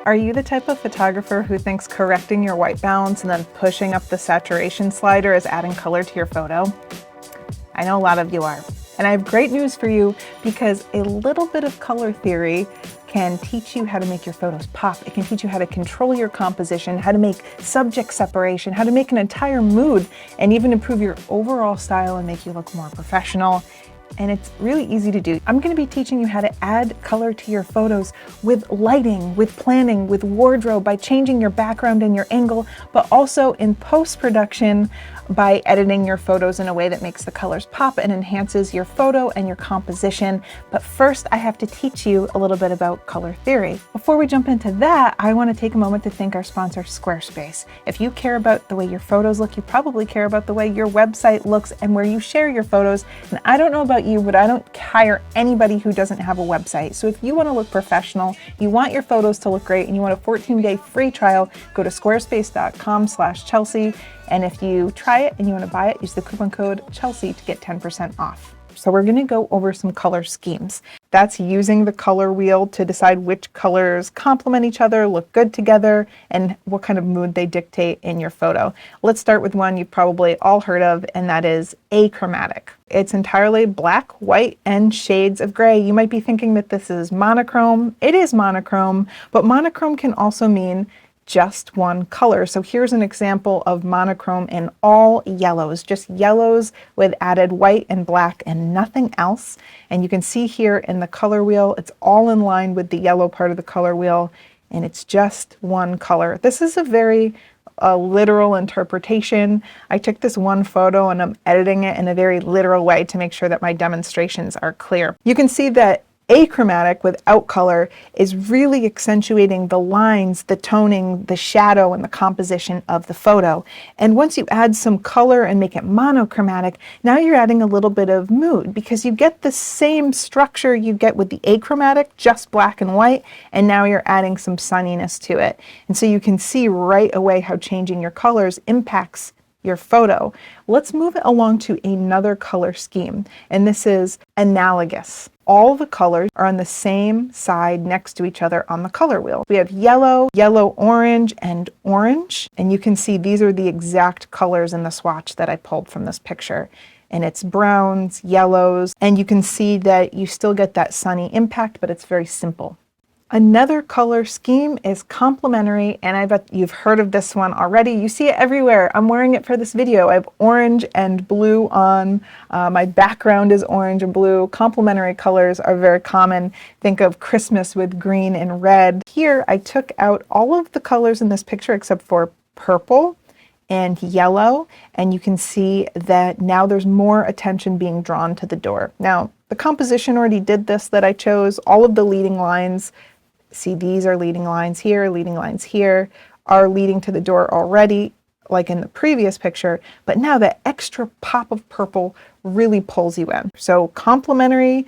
Are you the type of photographer who thinks correcting your white balance and then pushing up the saturation slider is adding color to your photo? I know a lot of you are. And I have great news for you because a little bit of color theory can teach you how to make your photos pop. It can teach you how to control your composition, how to make subject separation, how to make an entire mood, and even improve your overall style and make you look more professional. And it's really easy to do. I'm going to be teaching you how to add color to your photos with lighting, with planning, with wardrobe, by changing your background and your angle, but also in post-production by editing your photos in a way that makes the colors pop and enhances your photo and your composition. But first, I have to teach you a little bit about color theory. Before we jump into that, I want to take a moment to thank our sponsor, Squarespace. If you care about the way your photos look, you probably care about the way your website looks and where you share your photos. And I don't know about you, but I don't hire anybody who doesn't have a website. So if you want to look professional, you want your photos to look great, and you want a 14-day free trial, go to squarespace.com/Chelsea. And if you try it and you want to buy it, use the coupon code Chelsea to get 10% off. So we're going to go over some color schemes. That's using the color wheel to decide which colors complement each other, look good together, and what kind of mood they dictate in your photo. Let's start with one you've probably all heard of, and that is achromatic. It's entirely black, white, and shades of gray. You might be thinking that this is monochrome. It is monochrome, but monochrome can also mean just one color. So here's an example of monochrome in all yellows, just yellows with added white and black and nothing else. And you can see here in the color wheel, it's all in line with the yellow part of the color wheel, and it's just one color. This is a very literal interpretation. I took this one photo and I'm editing it in a very literal way to make sure that my demonstrations are clear. You can see that achromatic without color is really accentuating the lines, the toning, the shadow, and the composition of the photo. And once you add some color and make it monochromatic, now you're adding a little bit of mood, because you get the same structure you get with the achromatic, just black and white, and now you're adding some sunniness to it. And so you can see right away how changing your colors impacts your photo. Let's move it along to another color scheme, and this is analogous. All the colors are on the same side next to each other on the color wheel. We have yellow, yellow-orange, and orange, and you can see these are the exact colors in the swatch that I pulled from this picture. And it's browns, yellows, and you can see that you still get that sunny impact, but it's very simple. Another color scheme is complementary, and I bet you've heard of this one already. You see it everywhere. I'm wearing it for this video. I have orange and blue on. My background is orange and blue. Complementary colors are very common. Think of Christmas with green and red. Here, I took out all of the colors in this picture except for purple and yellow, and you can see that now there's more attention being drawn to the door. Now, the composition already did this that I chose. All of the leading lines, see, these are leading lines here, are leading to the door already, like in the previous picture, but now that extra pop of purple really pulls you in. So complementary,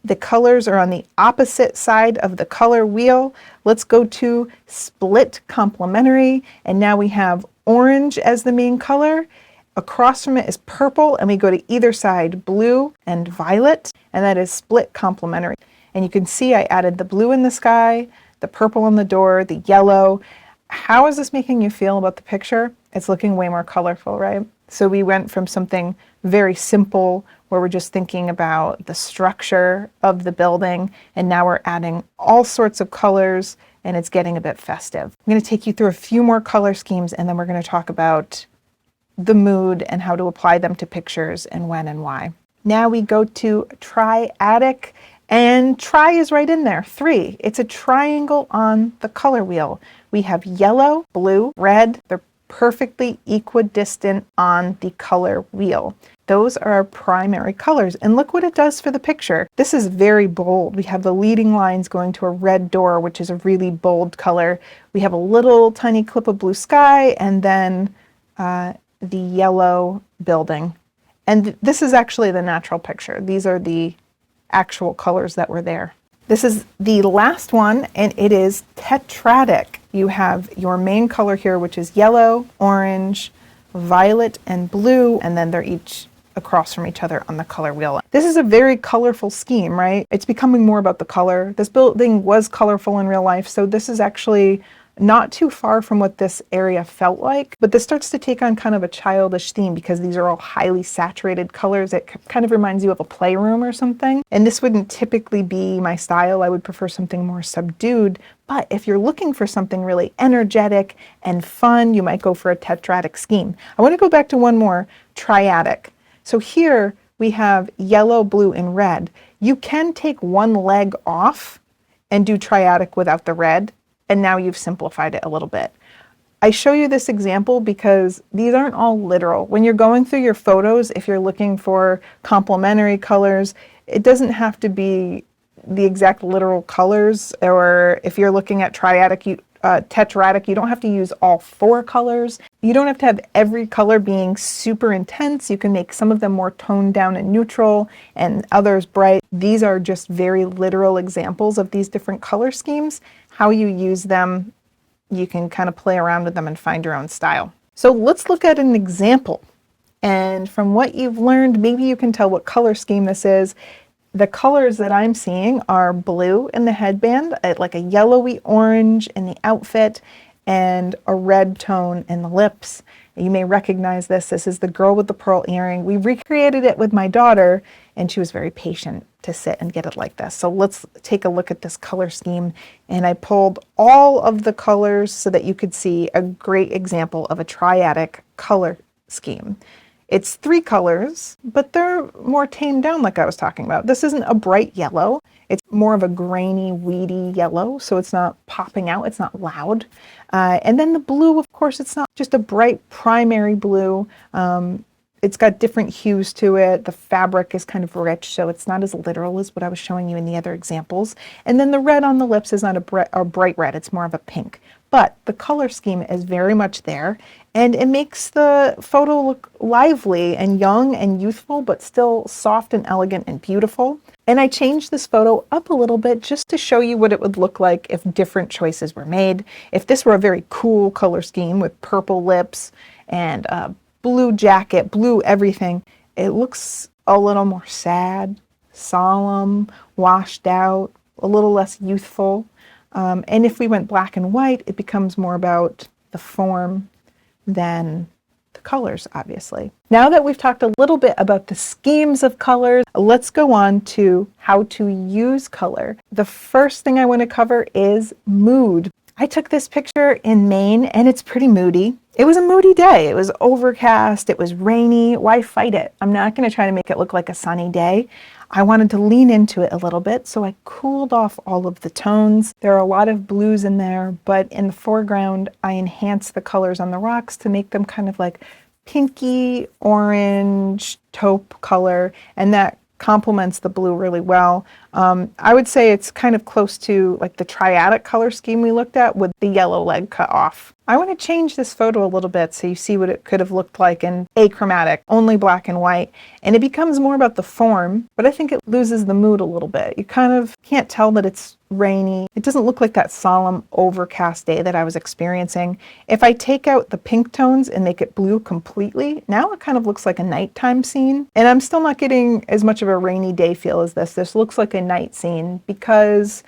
the colors are on the opposite side of the color wheel. Let's go to split complementary, and now we have orange as the main color. Across from it is purple, and we go to either side, blue and violet, and that is split complementary. And you can see I added the blue in the sky, the purple on the door, the yellow. How is this making you feel about the picture? It's looking way more colorful, right? So we went from something very simple where we're just thinking about the structure of the building, and now we're adding all sorts of colors, and it's getting a bit festive. I'm going to take you through a few more color schemes, and then we're going to talk about the mood and how to apply them to pictures and when and why. Now we go to triadic. And tri is right in there, 3. It's a triangle on the color wheel. We have yellow, blue, red. They're perfectly equidistant on the color wheel. Those are our primary colors. And look what it does for the picture. This is very bold. We have the leading lines going to a red door, which is a really bold color. We have a little tiny clip of blue sky, and then the yellow building. And this is actually the natural picture. These are the actual colors that were there. This is the last one, and it is tetradic. You have your main color here, which is yellow, orange, violet, and blue, and then they're each across from each other on the color wheel. This is a very colorful scheme, right? It's becoming more about the color. This building was colorful in real life, so this is actually not too far from what this area felt like, but this starts to take on kind of a childish theme because these are all highly saturated colors. It kind of reminds you of a playroom or something. And this wouldn't typically be my style. I would prefer something more subdued. But if you're looking for something really energetic and fun, you might go for a tetradic scheme. I want to go back to one more, triadic. So here we have yellow, blue, and red. You can take one leg off and do triadic without the red. And now you've simplified it a little bit. I show you this example because these aren't all literal. When you're going through your photos, if you're looking for complementary colors, it doesn't have to be the exact literal colors. Or if you're looking at tetradic, you don't have to use all 4 colors. You don't have to have every color being super intense. You can make some of them more toned down and neutral and others bright. These are just very literal examples of these different color schemes. How you use them, you can kind of play around with them and find your own style. So let's look at an example. And from what you've learned, maybe you can tell what color scheme this is. The colors that I'm seeing are blue in the headband, like a yellowy orange in the outfit, and a red tone in the lips. You may recognize this. This is the girl with the pearl earring. We recreated it with my daughter, and she was very patient to sit and get it like this. So let's take a look at this color scheme. And I pulled all of the colors so that you could see a great example of a triadic color scheme. It's 3 colors, but they're more tamed down like I was talking about. This isn't a bright yellow. It's more of a grainy, weedy yellow, so it's not popping out, it's not loud. And then the blue, of course, it's not just a bright primary blue. It's got different hues to it. The fabric is kind of rich, so it's not as literal as what I was showing you in the other examples. And then the red on the lips is not a bright red, it's more of a pink. But the color scheme is very much there, and it makes the photo look lively and young and youthful, but still soft and elegant and beautiful. And I changed this photo up a little bit just to show you what it would look like if different choices were made. If this were a very cool color scheme with purple lips and blue jacket, blue everything, it looks a little more sad, solemn, washed out, a little less youthful. And if we went black and white, it becomes more about the form than the colors, obviously. Now that we've talked a little bit about the schemes of colors, let's go on to how to use color. The first thing I want to cover is mood. I took this picture in Maine and it's pretty moody. It was a moody day. It was overcast, it was rainy. Why fight it? I'm not going to try to make it look like a sunny day. I wanted to lean into it a little bit, so I cooled off all of the tones. There are a lot of blues in there, but in the foreground, I enhanced the colors on the rocks to make them kind of like pinky, orange, taupe color, and that complements the blue really well. I would say it's kind of close to like the triadic color scheme we looked at with the yellow leg cut off. I want to change this photo a little bit so you see what it could have looked like in achromatic, only black and white, and it becomes more about the form, but I think it loses the mood a little bit. You kind of can't tell that it's rainy. It doesn't look like that solemn overcast day that I was experiencing. If I take out the pink tones and make it blue completely, now it kind of looks like a nighttime scene, and I'm still not getting as much of a rainy day feel as this. This looks like a night scene because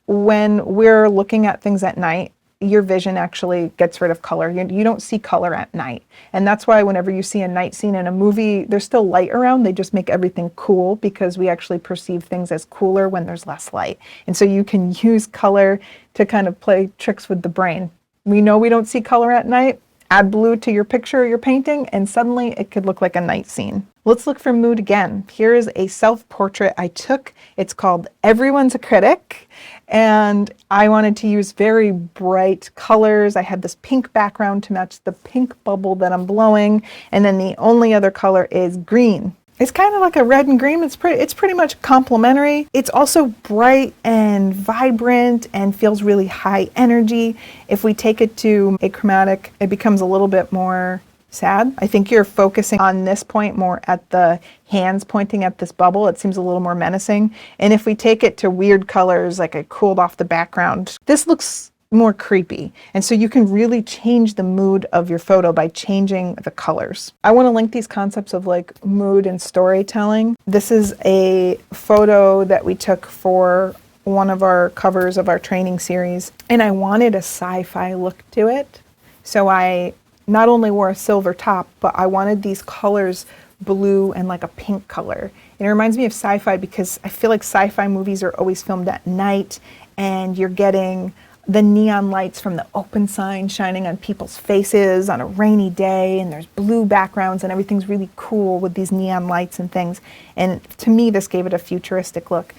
when we're looking at things at night, your vision actually gets rid of color. You don't see color at night. And that's why whenever you see a night scene in a movie, there's still light around. They just make everything cool because we actually perceive things as cooler when there's less light. And so you can use color to kind of play tricks with the brain. We know we don't see color at night. Add blue to your picture or your painting, and suddenly it could look like a night scene. Let's look for mood again. Here is a self-portrait I took. It's called Everyone's a Critic, and I wanted to use very bright colors. I had this pink background to match the pink bubble that I'm blowing, and then the only other color is green. It's kind of like a red and green. It's pretty much complementary. It's also bright and vibrant and feels really high energy. If we take it to achromatic, it becomes a little bit more sad. I think you're focusing on this point more at the hands pointing at this bubble. It seems a little more menacing. And if we take it to weird colors, like I cooled off the background, this looks more creepy. And so you can really change the mood of your photo by changing the colors. I want to link these concepts of like mood and storytelling. This is a photo that we took for one of our covers of our training series, and I wanted a sci-fi look to it. So I not only wore a silver top, but I wanted these colors blue and like a pink color. And it reminds me of sci-fi because I feel like sci-fi movies are always filmed at night, and you're getting the neon lights from the open sign shining on people's faces on a rainy day, and there's blue backgrounds and everything's really cool with these neon lights and things. And to me, this gave it a futuristic look.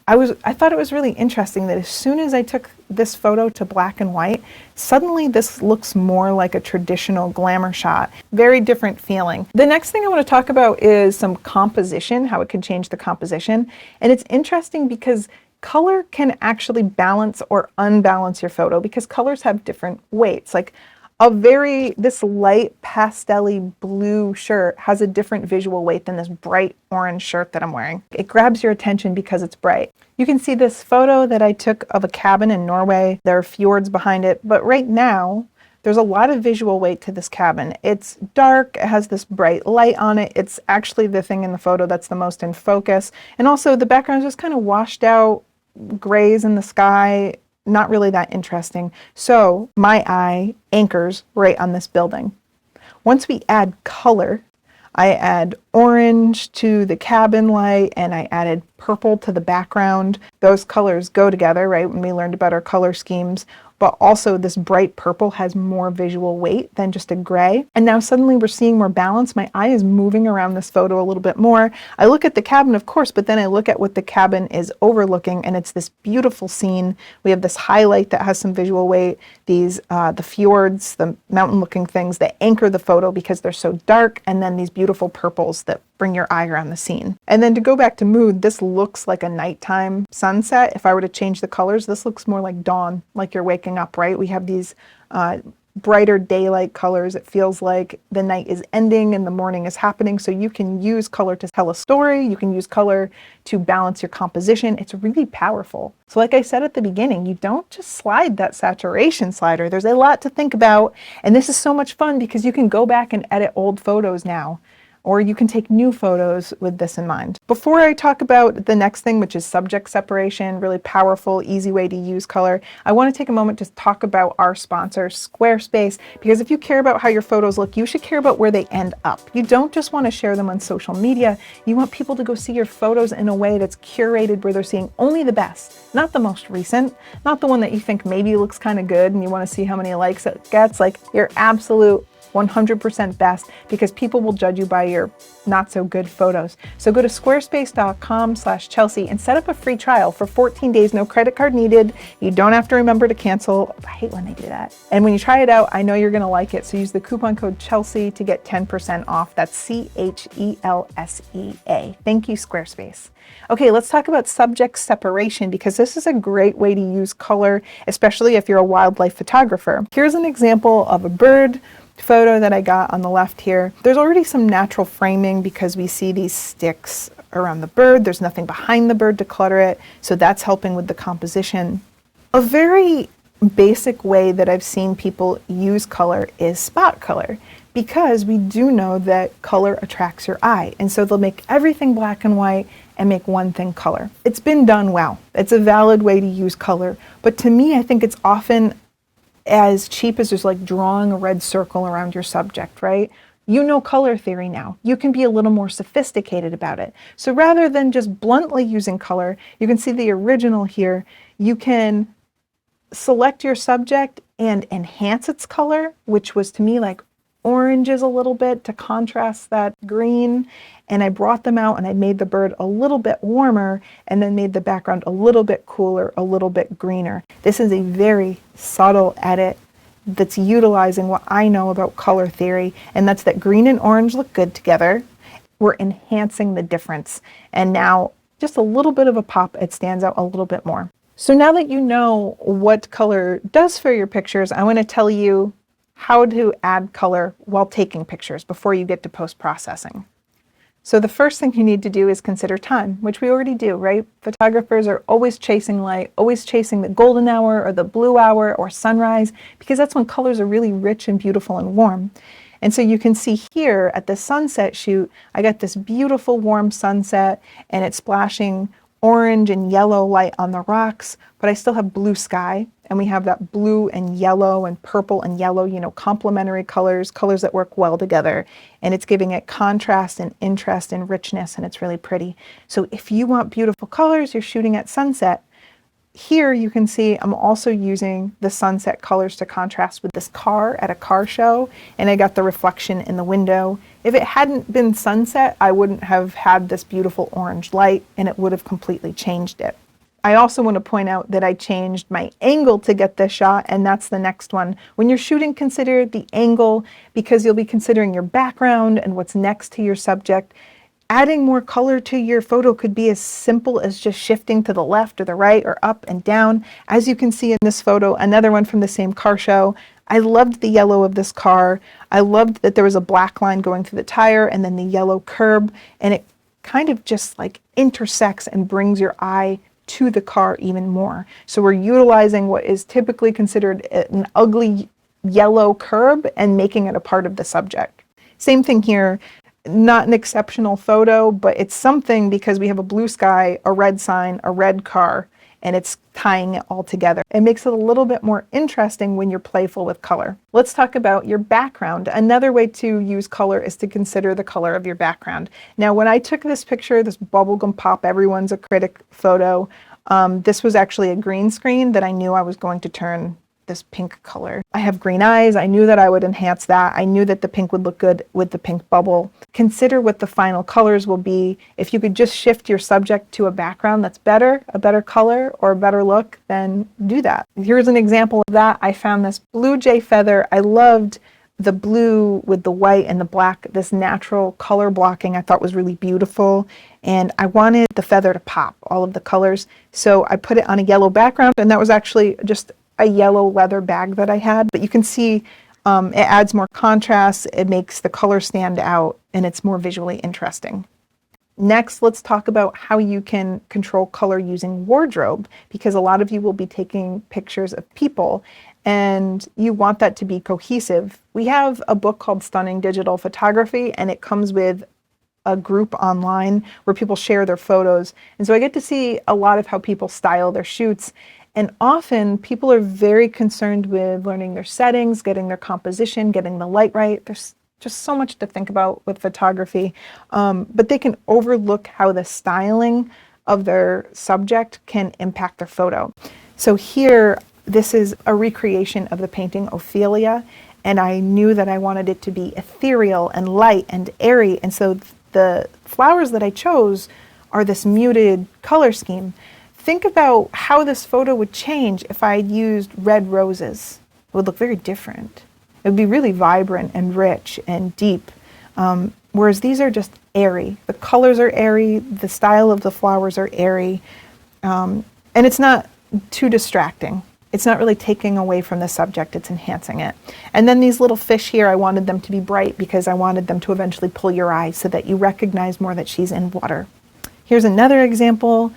I thought it was really interesting that as soon as I took this photo to black and white, suddenly this looks more like a traditional glamour shot. Very different feeling. The next thing I want to talk about is some composition, how it can change the composition. And it's interesting because color can actually balance or unbalance your photo because colors have different weights. Like this light pastel-y blue shirt has a different visual weight than this bright orange shirt that I'm wearing. It grabs your attention because it's bright. You can see this photo that I took of a cabin in Norway. There are fjords behind it, but right now there's a lot of visual weight to this cabin. It's dark, it has this bright light on it. It's actually the thing in the photo that's the most in focus. And also the background is just kind of washed out grays in the sky. Not really that interesting. So my eye anchors right on this building. Once we add color, I add orange to the cabin light and I added purple to the background. Those colors go together, right, when we learned about our color schemes. But also this bright purple has more visual weight than just a gray. And now suddenly we're seeing more balance. My eye is moving around this photo a little bit more. I look at the cabin, of course, but then I look at what the cabin is overlooking, and it's this beautiful scene. We have this highlight that has some visual weight, these the fjords, the mountain looking things that anchor the photo because they're so dark, and then these beautiful purples that bring your eye around the scene. And then to go back to mood, this looks like a nighttime sunset. If I were to change the colors, this looks more like dawn, like you're waking up, right? We have these brighter daylight colors. It feels like the night is ending and the morning is happening. So you can use color to tell a story. You can use color to balance your composition. It's really powerful. So like I said at the beginning, you don't just slide that saturation slider. There's a lot to think about. And this is so much fun because you can go back and edit old photos now, or you can take new photos with this in mind. Before I talk about the next thing, which is subject separation, really powerful, easy way to use color, I want to take a moment to talk about our sponsor, Squarespace, because if you care about how your photos look, you should care about where they end up. You don't just want to share them on social media. You want people to go see your photos in a way that's curated where they're seeing only the best, not the most recent, not the one that you think maybe looks kind of good and you want to see how many likes it gets, like your absolute 100% best, because people will judge you by your not so good photos. So go to squarespace.com/Chelsea and set up a free trial for 14 days, no credit card needed. You don't have to remember to cancel. I hate when they do that. And when you try it out, I know you're gonna like it. So use the coupon code Chelsea to get 10% off. That's CHELSEA. Thank you, Squarespace. Okay, let's talk about subject separation because this is a great way to use color, especially if you're a wildlife photographer. Here's an example of a bird photo that I got on the left here. There's already some natural framing because we see these sticks around the bird. There's nothing behind the bird to clutter it, so that's helping with the composition. A very basic way that I've seen people use color is spot color, because we do know that color attracts your eye, and so they'll make everything black and white and make one thing color. It's been done well. It's a valid way to use color, but to me, I think it's often as cheap as just like drawing a red circle around your subject, right? You know color theory now. You can be a little more sophisticated about it. So rather than just bluntly using color, you can see the original here. You can select your subject and enhance its color, which was to me like oranges a little bit to contrast that green. And I brought them out and I made the bird a little bit warmer and then made the background a little bit cooler, a little bit greener. This is a very subtle edit that's utilizing what I know about color theory, and that's that green and orange look good together. We're enhancing the difference. And now just a little bit of a pop, it stands out a little bit more. So now that you know what color does for your pictures, I want to tell you how to add color while taking pictures before you get to post-processing. So the first thing you need to do is consider time, which we already do, right? Photographers are always chasing light, always chasing the golden hour or the blue hour or sunrise, because that's when colors are really rich and beautiful and warm. And so you can see here at the sunset shoot, I got this beautiful warm sunset and it's splashing orange and yellow light on the rocks, but I still have blue sky, and we have that blue and yellow and purple and yellow, you know, complementary colors, colors that work well together, and it's giving it contrast and interest and richness, and it's really pretty. So if you want beautiful colors, you're shooting at sunset. Here you can see I'm also using the sunset colors to contrast with this car at a car show, and I got the reflection in the window. If it hadn't been sunset, I wouldn't have had this beautiful orange light, and it would have completely changed it. I also want to point out that I changed my angle to get this shot, and that's the next one. When you're shooting, consider the angle, because you'll be considering your background and what's next to your subject. Adding more color to your photo could be as simple as just shifting to the left or the right or up and down. As you can see in this photo, another one from the same car show, I loved the yellow of this car. I loved that there was a black line going through the tire and then the yellow curb, and it kind of just like intersects and brings your eye to the car even more. So we're utilizing what is typically considered an ugly yellow curb and making it a part of the subject. Same thing here. Not an exceptional photo, but it's something because we have a blue sky, a red sign, a red car, and it's tying it all together. It makes it a little bit more interesting when you're playful with color. Let's talk about your background. Another way to use color is to consider the color of your background. Now, when I took this picture, this bubblegum pop, everyone's a critic photo, this was actually a green screen that I knew I was going to turn this pink color. I have green eyes. I knew that I would enhance that. I knew that the pink would look good with the pink bubble. Consider what the final colors will be. If you could just shift your subject to a background that's better, a better color or a better look, then do that. Here's an example of that. I found this blue jay feather. I loved the blue with the white and the black, this natural color blocking I thought was really beautiful. And I wanted the feather to pop, all of the colors. So I put it on a yellow background, and that was actually just a yellow leather bag that I had, but you can see it adds more contrast, it makes the color stand out, and it's more visually interesting. Next, let's talk about how you can control color using wardrobe, because a lot of you will be taking pictures of people and you want that to be cohesive. We have a book called Stunning Digital Photography, and it comes with a group online where people share their photos. And so I get to see a lot of how people style their shoots. And often people are very concerned with learning their settings, getting their composition, getting the light right. There's just so much to think about with photography, but they can overlook how the styling of their subject can impact their photo. So here, this is a recreation of the painting Ophelia, and I knew that I wanted it to be ethereal and light and airy, and so the flowers that I chose are this muted color scheme. Think about how this photo would change if I had used red roses. It would look very different. It would be really vibrant and rich and deep, whereas these are just airy. The colors are airy, the style of the flowers are airy, and it's not too distracting. It's not really taking away from the subject, it's enhancing it. And then these little fish here, I wanted them to be bright because I wanted them to eventually pull your eye so that you recognize more that she's in water. Here's another example.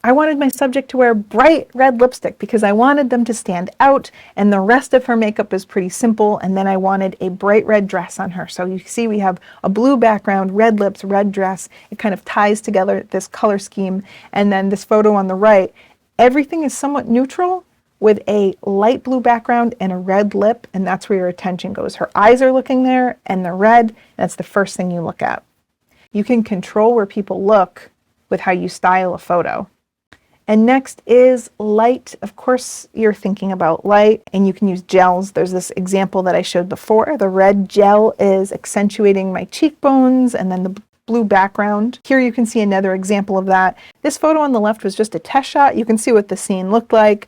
I wanted my subject to wear bright red lipstick because I wanted them to stand out, and the rest of her makeup is pretty simple, and then I wanted a bright red dress on her. So you see we have a blue background, red lips, red dress. It kind of ties together this color scheme. And then this photo on the right, everything is somewhat neutral with a light blue background and a red lip, and that's where your attention goes. Her eyes are looking there, and they're red. That's the first thing you look at. You can control where people look with how you style a photo. And next is light. Of course, you're thinking about light, and you can use gels. There's this example that I showed before. The red gel is accentuating my cheekbones, and then the blue background. Here you can see another example of that. This photo on the left was just a test shot. You can see what the scene looked like.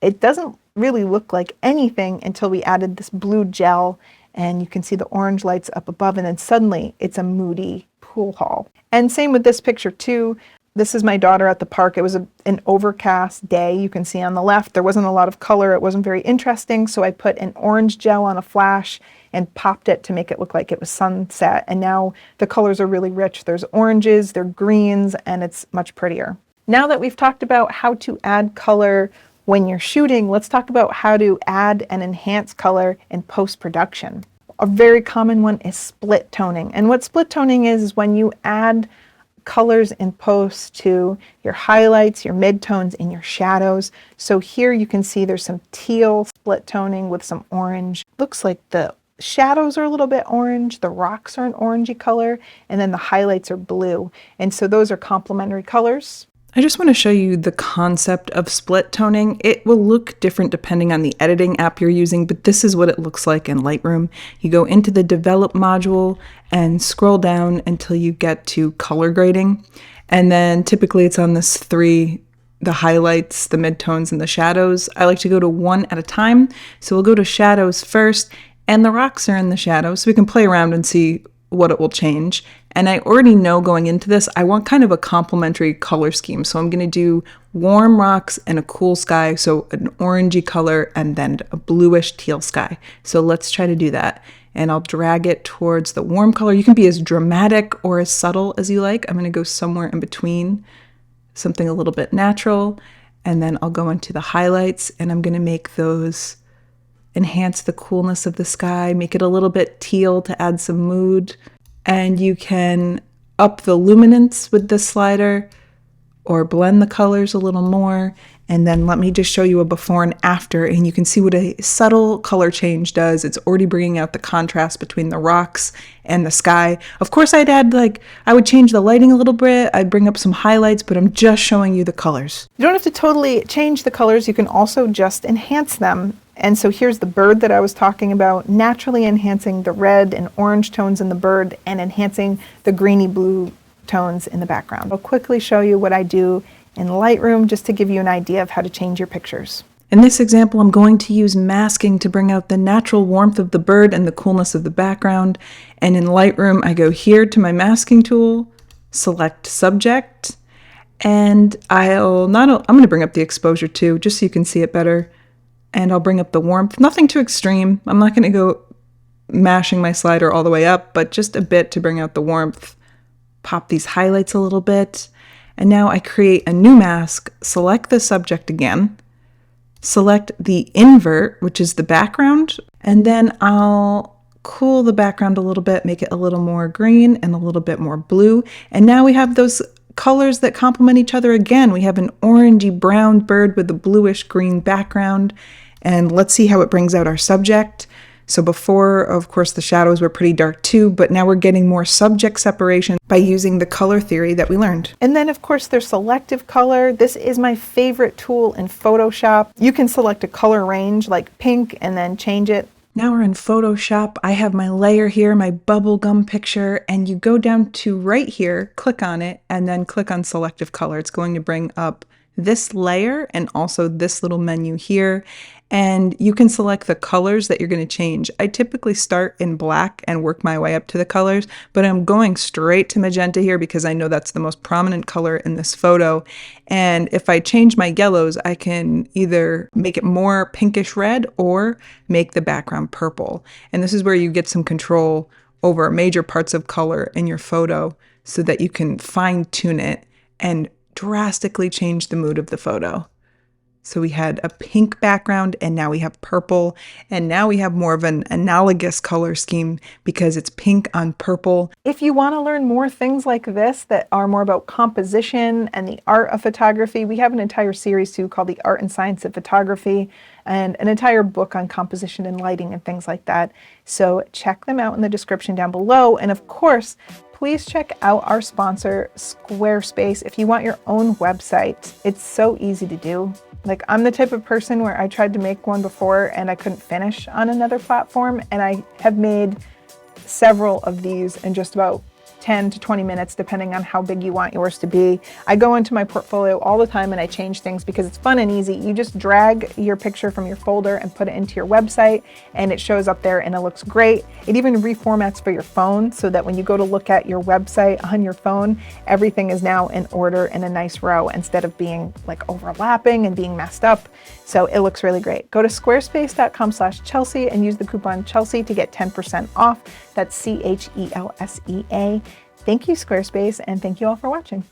It doesn't really look like anything until we added this blue gel, and you can see the orange lights up above, and then suddenly it's a moody pool hall. And same with this picture too. This is my daughter at the park. It was an overcast day. You can see on the left, there wasn't a lot of color. It wasn't very interesting. So I put an orange gel on a flash and popped it to make it look like it was sunset. And now the colors are really rich. There's oranges, there are greens, and it's much prettier. Now that we've talked about how to add color when you're shooting, let's talk about how to add and enhance color in post-production. A very common one is split toning. And what split toning is when you add colors in post to your highlights, your midtones, and your shadows. So here you can see there's some teal split toning with some orange. Looks like the shadows are a little bit orange, the rocks are an orangey color, and then the highlights are blue. And so those are complementary colors. I just want to show you the concept of split toning. It will look different depending on the editing app you're using, but this is what it looks like in Lightroom. You go into the Develop module and scroll down until you get to color grading. And then typically it's on this three, the highlights, the midtones, and the shadows. I like to go to one at a time. So we'll go to shadows first, and the rocks are in the shadows, so we can play around and see what it will change. And I already know going into this, I want kind of a complementary color scheme. So I'm going to do warm rocks and a cool sky. So an orangey color and then a bluish teal sky. So let's try to do that. And I'll drag it towards the warm color. You can be as dramatic or as subtle as you like. I'm going to go somewhere in between, something a little bit natural. And then I'll go into the highlights and I'm going to make those enhance the coolness of the sky, make it a little bit teal to add some mood. And you can up the luminance with this slider or blend the colors a little more. And then let me just show you a before and after, and you can see what a subtle color change does. It's already bringing out the contrast between the rocks and the sky. Of course, I'd add I would change the lighting a little bit. I'd bring up some highlights, but I'm just showing you the colors. You don't have to totally change the colors. You can also just enhance them. And so here's the bird that I was talking about, naturally enhancing the red and orange tones in the bird and enhancing the greeny blue tones in the background. I'll quickly show you what I do in Lightroom just to give you an idea of how to change your pictures. In this example, I'm going to use masking to bring out the natural warmth of the bird and the coolness of the background. And in Lightroom, I go here to my masking tool, select subject, and I'm going to bring up the exposure too, just so you can see it better. And I'll bring up the warmth, nothing too extreme. I'm not going to go mashing my slider all the way up, but just a bit to bring out the warmth. Pop these highlights a little bit. And now I create a new mask, select the subject again, select the invert, which is the background, and then I'll cool the background a little bit, make it a little more green and a little bit more blue. And now we have those colors that complement each other again. We have an orangey brown bird with a bluish green background. And let's see how it brings out our subject. So before, of course, the shadows were pretty dark too, but now we're getting more subject separation by using the color theory that we learned. And then, of course, there's selective color. This is my favorite tool in Photoshop. You can select a color range like pink and then change it. Now we're in Photoshop. I have my layer here, my bubblegum picture, and you go down to right here, click on it, and then click on selective color. It's going to bring up this layer and also this little menu here. And you can select the colors that you're going to change. I typically start in black and work my way up to the colors, but I'm going straight to magenta here because I know that's the most prominent color in this photo. And if I change my yellows, I can either make it more pinkish red or make the background purple. And this is where you get some control over major parts of color in your photo so that you can fine tune it and drastically change the mood of the photo. So we had a pink background and now we have purple, and now we have more of an analogous color scheme because it's pink on purple. If you want to learn more things like this that are more about composition and the art of photography, we have an entire series too called The Art and Science of Photography and an entire book on composition and lighting and things like that. So check them out in the description down below. And of course, please check out our sponsor, Squarespace. If you want your own website, it's so easy to do. I'm the type of person where I tried to make one before and I couldn't finish on another platform, and I have made several of these in just about 10 to 20 minutes, depending on how big you want yours to be. I go into my portfolio all the time and I change things because it's fun and easy. You just drag your picture from your folder and put it into your website and it shows up there and it looks great. It even reformats for your phone so that when you go to look at your website on your phone, everything is now in order in a nice row instead of being like overlapping and being messed up. So it looks really great. Go to squarespace.com/Chelsea and use the coupon Chelsea to get 10% off. That's CHELSEA. Thank you, Squarespace, and thank you all for watching.